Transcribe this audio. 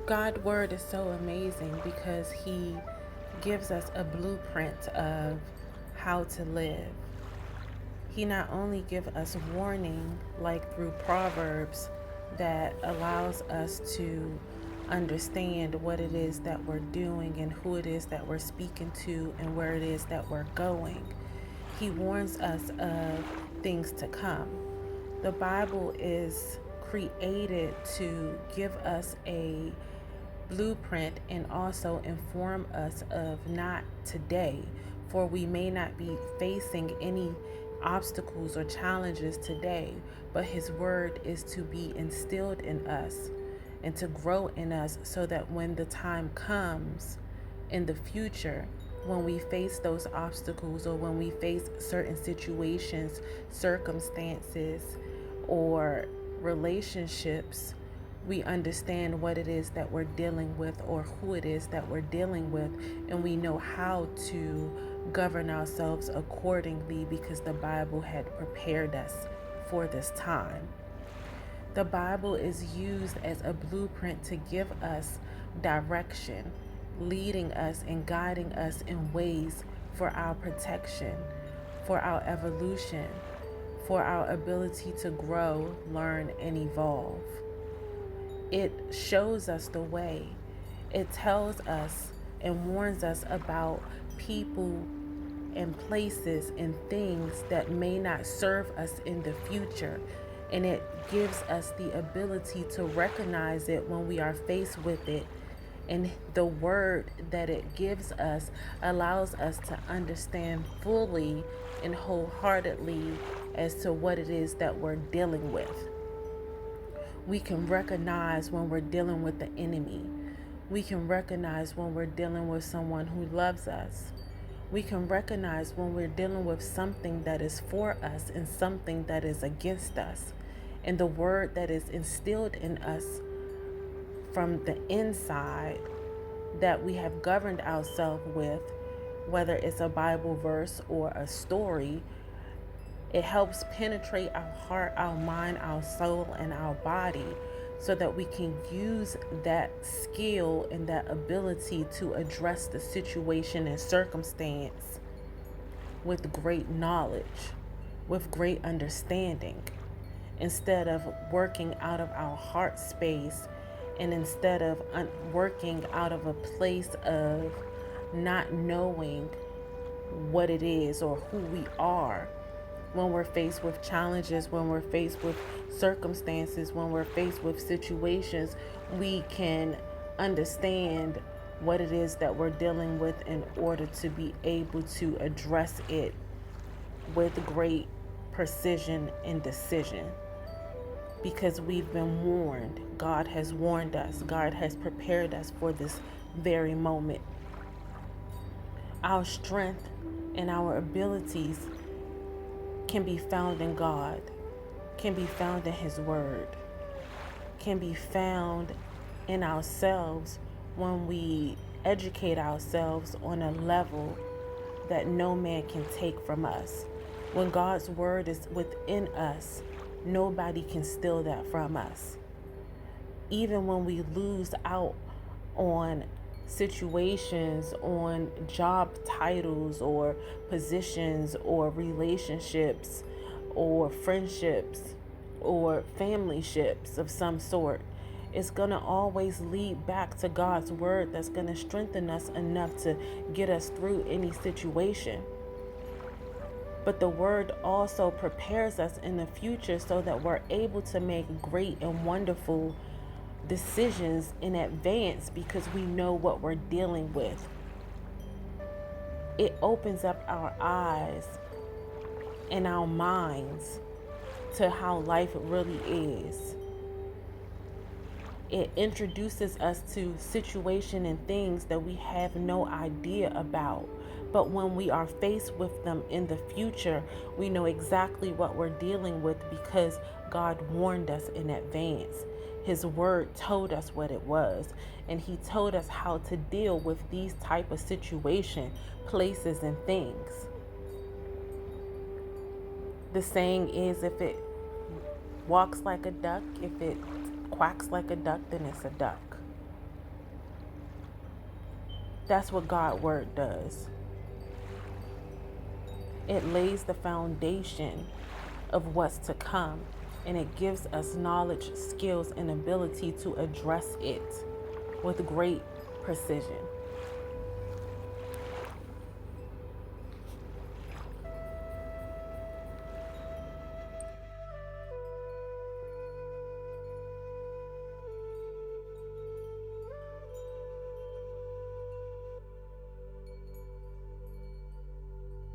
God's word is so amazing because he gives us a blueprint of how to live. He not only gives us warning like through Proverbs that allows us to understand what it is that we're doing and who it is that we're speaking to and where it is that we're going. He warns us of things to come. The Bible is created to give us a blueprint and also inform us of not today, for we may not be facing any obstacles or challenges today, but His word is to be instilled in us and to grow in us so that when the time comes in the future, when we face those obstacles or when we face certain situations, circumstances, or relationships, we understand what it is that we're dealing with or who it is that we're dealing with, and we know how to govern ourselves accordingly because the Bible had prepared us for this time. The Bible is used as a blueprint to give us direction, leading us and guiding us in ways for our protection, for our evolution, for our ability to grow, learn, and evolve. It shows us the way. It tells us and warns us about people and places and things that may not serve us in the future. And it gives us the ability to recognize it when we are faced with it. And the word that it gives us allows us to understand fully and wholeheartedly as to what it is that we're dealing with. We can recognize when we're dealing with the enemy. We can recognize when we're dealing with someone who loves us. We can recognize when we're dealing with something that is for us and something that is against us. And the word that is instilled in us from the inside that we have governed ourselves with, whether it's a Bible verse or a story, it helps penetrate our heart, our mind, our soul, and our body so that we can use that skill and that ability to address the situation and circumstance with great knowledge, with great understanding, instead of working out of our heart space and instead of working out of a place of not knowing what it is or who we are when we're faced with challenges, when we're faced with circumstances, when we're faced with situations, we can understand what it is that we're dealing with in order to be able to address it with great precision and decision. Because we've been warned. God has warned us. God has prepared us for this very moment. Our strength and our abilities can be found in God, can be found in His Word, can be found in ourselves when we educate ourselves on a level that no man can take from us. When God's Word is within us, nobody can steal that from us. Even when we lose out on situations, on job titles or positions or relationships or friendships or family ships of some sort, it's going to always lead back to God's word that's going to strengthen us enough to get us through any situation. But the word also prepares us in the future so that we're able to make great and wonderful decisions in advance because we know what we're dealing with. It opens up our eyes and our minds to how life really is. It introduces us to situations and things that we have no idea about. But when we are faced with them in the future, we know exactly what we're dealing with because God warned us in advance. His word told us what it was, and He told us how to deal with these type of situation, places, and things. The saying is, if it walks like a duck, if it quacks like a duck, then it's a duck. That's what God's word does. It lays the foundation of what's to come, and it gives us knowledge, skills, and ability to address it with great precision.